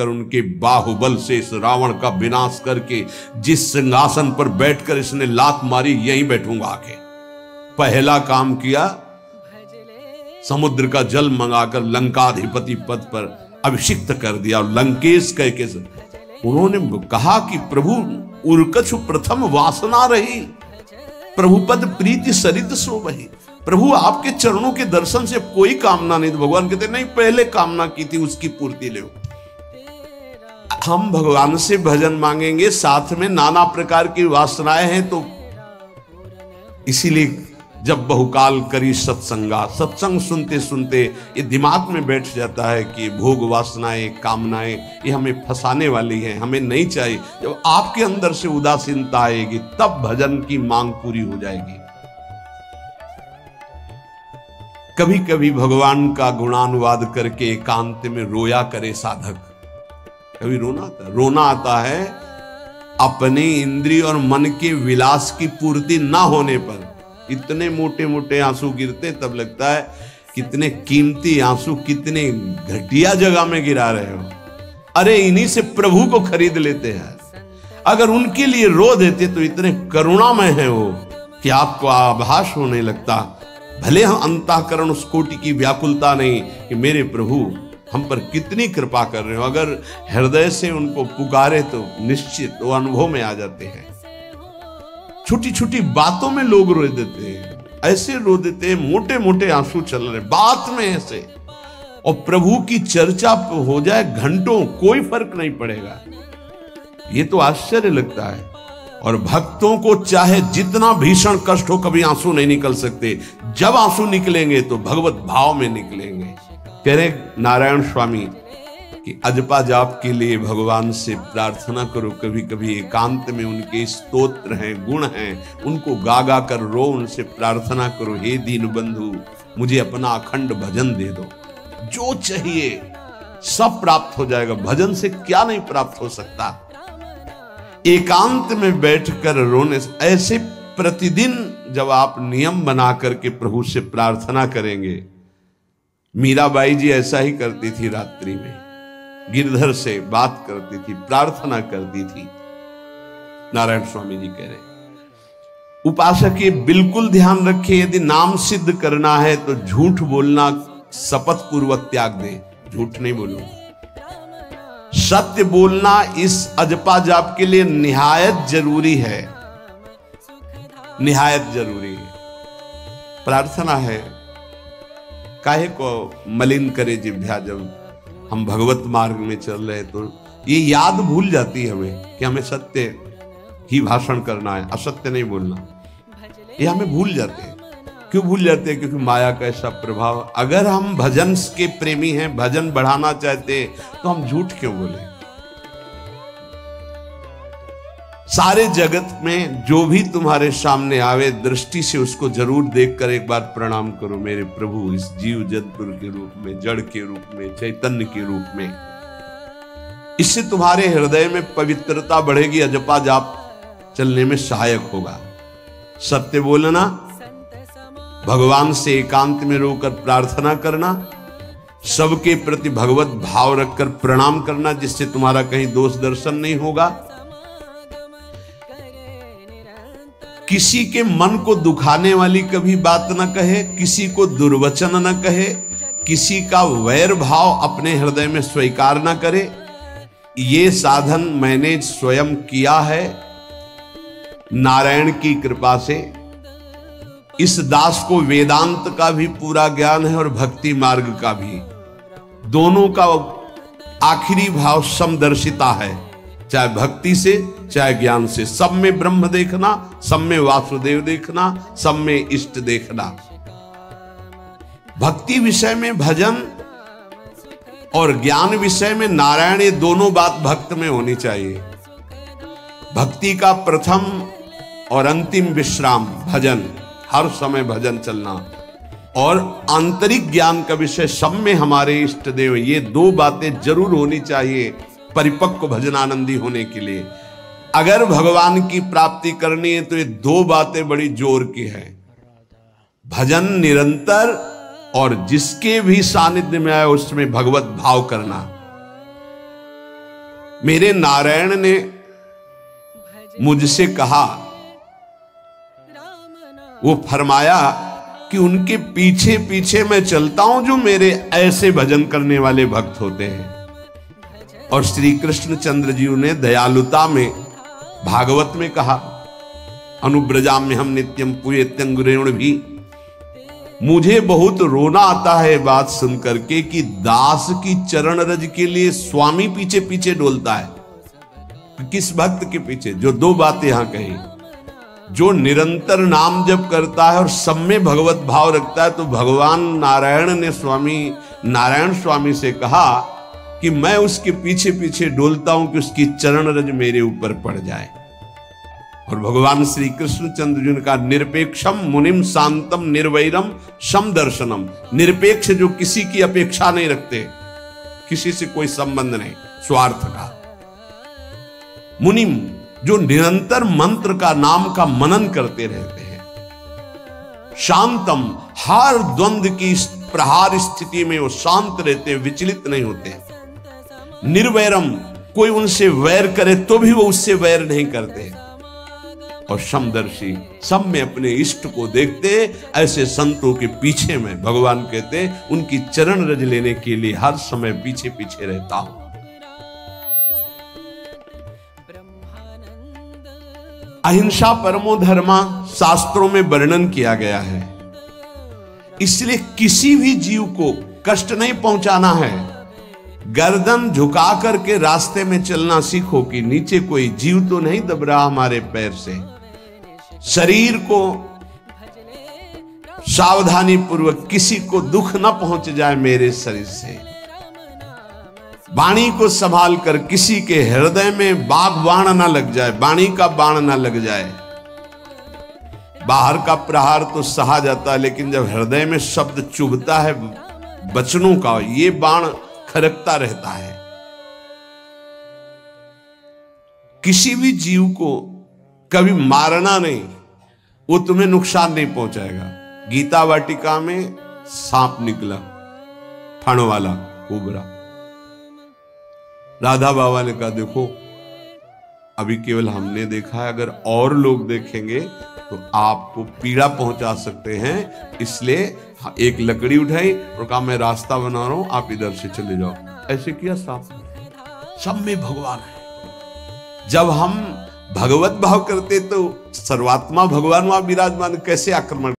कर उनके बाहुबल से इस रावण का विनाश करके जिस सिंहासन पर बैठकर इसने लात मारी यहीं बैठूंगा आके। पहला काम किया, समुद्र का जल मंगाकर लंकाधिपति पद पर अभिषिक्त कर दिया। और लंकेश कह के उन्होंने कहा कि प्रभु उर्कछु प्रथम वासना रही, प्रभु पद प्रीति सरित सो वही। प्रभु आपके चरणों के दर्शन से कोई कामना नहीं। तो भगवान कहते नहीं, पहले कामना की थी उसकी पूर्ति ले। हम भगवान से भजन मांगेंगे, साथ में नाना प्रकार की वासनाएं हैं, तो इसीलिए जब बहुकाल करी सत्संगा, सत्संग सुनते सुनते ये दिमाग में बैठ जाता है कि भोग वासनाएं कामनाएं ये हमें फंसाने वाली हैं, हमें नहीं चाहिए। जब आपके अंदर से उदासीनता आएगी तब भजन की मांग पूरी हो जाएगी। कभी कभी भगवान का गुणानुवाद करके एकांत में रोया करे साधक। कभी रोना आता है अपने इंद्रिय और मन के विलास की पूर्ति ना होने पर। इतने मोटे मोटे आंसू गिरते, तब लगता है कितने कीमती आंसू कितने घटिया जगह में गिरा रहे हो। अरे इन्हीं से प्रभु को खरीद लेते हैं। अगर उनके लिए रो देते तो इतने करुणामय है वो कि आपको आभास होने लगता। भले हम अंतःकरण उस कोटि की व्याकुलता नहीं कि मेरे प्रभु हम पर कितनी कृपा कर रहे हो, अगर हृदय से उनको पुकारे तो निश्चित वो अनुभव में आ जाते हैं। छोटी छोटी बातों में लोग रो देते हैं, ऐसे रो देते हैं, मोटे मोटे आंसू चल रहे बात में ऐसे। और प्रभु की चर्चा हो जाए घंटों, कोई फर्क नहीं पड़ेगा। ये तो आश्चर्य लगता है। और भक्तों को चाहे जितना भीषण कष्ट हो, कभी आंसू नहीं निकल सकते। जब आंसू निकलेंगे तो भगवत भाव में निकलेंगे। कह रहे नारायण स्वामी कि अजपा जाप के लिए भगवान से प्रार्थना करो। कभी कभी एकांत में उनके स्तोत्र हैं, गुण हैं, उनको गा गा कर रो, उनसे प्रार्थना करो, हे दीन बंधु मुझे अपना अखंड भजन दे दो। जो चाहिए सब प्राप्त हो जाएगा। भजन से क्या नहीं प्राप्त हो सकता। एकांत में बैठकर रोने से, ऐसे प्रतिदिन जब आप नियम बना करके प्रभु से प्रार्थना करेंगे। मीराबाई जी ऐसा ही करती थी, रात्रि में गिरधर से बात करती थी, प्रार्थना करती थी। नारायण स्वामी जी कह रहे उपासक ये बिल्कुल ध्यान रखे, यदि नाम सिद्ध करना है तो झूठ बोलना शपथ पूर्वक त्याग दे। झूठ नहीं बोलूंगा, सत्य बोलना इस अजपा जाप के लिए निहायत जरूरी है, निहायत जरूरी है। प्रार्थना है, काहे को मलिन करे जिह्वा। जब हम भगवत मार्ग में चल रहे तो ये याद भूल जाती है हमें कि हमें सत्य ही भाषण करना है, असत्य नहीं बोलना। ये हमें भूल जाते हैं। क्यों भूल जाते हैं? क्योंकि माया का ऐसा प्रभाव। अगर हम भजन के प्रेमी हैं, भजन बढ़ाना चाहते हैं, तो हम झूठ क्यों बोले? सारे जगत में जो भी तुम्हारे सामने आवे, दृष्टि से उसको जरूर देखकर एक बार प्रणाम करो। मेरे प्रभु इस जीव जंतु के रूप में, जड़ के रूप में, चैतन्य के रूप में। इससे तुम्हारे हृदय में पवित्रता बढ़ेगी, अजपा जाप चलने में सहायक होगा। सत्य बोलना, भगवान से एकांत में रोकर प्रार्थना करना, सबके प्रति भगवत भाव रखकर प्रणाम करना, जिससे तुम्हारा कहीं दोष दर्शन नहीं होगा। किसी के मन को दुखाने वाली कभी बात न कहे, किसी को दुर्वचन न कहे, किसी का वैर भाव अपने हृदय में स्वीकार न करे। ये साधन मैंने स्वयं किया है नारायण की कृपा से। इस दास को वेदांत का भी पूरा ज्ञान है और भक्ति मार्ग का भी। दोनों का आखिरी भाव समदर्शिता है, चाहे भक्ति से चाहे ज्ञान से। सब में ब्रह्म देखना, सब में वासुदेव देखना, सब में इष्ट देखना। भक्ति विषय में भजन और ज्ञान विषय में नारायण, ये दोनों बात भक्त में होनी चाहिए। भक्ति का प्रथम और अंतिम विश्राम भजन, हर समय भजन चलना। और आंतरिक ज्ञान का विषय, सब में हमारे इष्ट देव। ये दो बातें जरूर होनी चाहिए परिपक्व भजनानंदी होने के लिए। अगर भगवान की प्राप्ति करनी है तो ये दो बातें बड़ी जोर की है। भजन निरंतर, और जिसके भी सानिध्य में आए उसमें भगवत भाव करना। मेरे नारायण ने मुझसे कहा, वो फरमाया कि उनके पीछे पीछे मैं चलता हूं जो मेरे ऐसे भजन करने वाले भक्त होते हैं। और श्री कृष्णचंद्र जी ने दयालुता में भागवत में कहा, अनुब्रजाम में हम नित्यम पुयत्यंगुरेण भी। मुझे बहुत रोना आता है बात सुनकर के कि दास की चरण रज के लिए स्वामी पीछे पीछे डोलता है। किस भक्त के पीछे? जो दो बातें यहां कही, जो निरंतर नाम जप करता है और सब में भगवत भाव रखता है। तो भगवान नारायण ने नारायण स्वामी से कहा कि मैं उसके पीछे पीछे डोलता हूं कि उसकी चरण रज मेरे ऊपर पड़ जाए। और भगवान श्री कृष्णचंद्र जी ने कहा, निरपेक्षम मुनिम शांतम निर्वैरम सम दर्शनम। निरपेक्ष जो किसी की अपेक्षा नहीं रखते, किसी से कोई संबंध नहीं, स्वार्थ का। मुनिम जो निरंतर मंत्र का नाम का मनन करते रहते हैं। शांतम हर द्वंद्व की प्रहार स्थिति में वो शांत रहते, विचलित नहीं होते। निर्वैरम कोई उनसे वैर करे तो भी वो उससे वैर नहीं करते। और समदर्शी सब में अपने इष्ट को देखते। ऐसे संतों के पीछे में भगवान कहते उनकी चरण रज लेने के लिए हर समय पीछे पीछे रहता हूं। अहिंसा परमो धर्मा शास्त्रों में वर्णन किया गया है। इसलिए किसी भी जीव को कष्ट नहीं पहुंचाना है। गर्दन झुका करके रास्ते में चलना सीखो कि नीचे कोई जीव तो नहीं दब रहा हमारे पैर से। शरीर को सावधानी पूर्वक, किसी को दुख न पहुंच जाए मेरे शरीर से। वाणी को संभाल कर किसी के हृदय में बाग बाण ना लग जाए, वाणी का बाण ना लग जाए। बाहर का प्रहार तो सहा जाता है, लेकिन जब हृदय में शब्द चुभता है वचनों का, ये बाण खरकता रहता है। किसी भी जीव को कभी मारना नहीं, वो तुम्हें नुकसान नहीं पहुंचाएगा। गीता वाटिका में सांप निकला, फण वाला कोबरा। राधा बाबा ने कहा, देखो अभी केवल हमने देखा है, अगर और लोग देखेंगे तो आपको पीड़ा पहुंचा सकते हैं। इसलिए एक लकड़ी उठाई और कहा, मैं रास्ता बना रहा हूं, आप इधर से चले जाओ। ऐसे किया सांप। सब में भगवान है। जब हम भगवत भाव करते तो सर्वात्मा भगवान वहां विराजमान, कैसे आक्रमण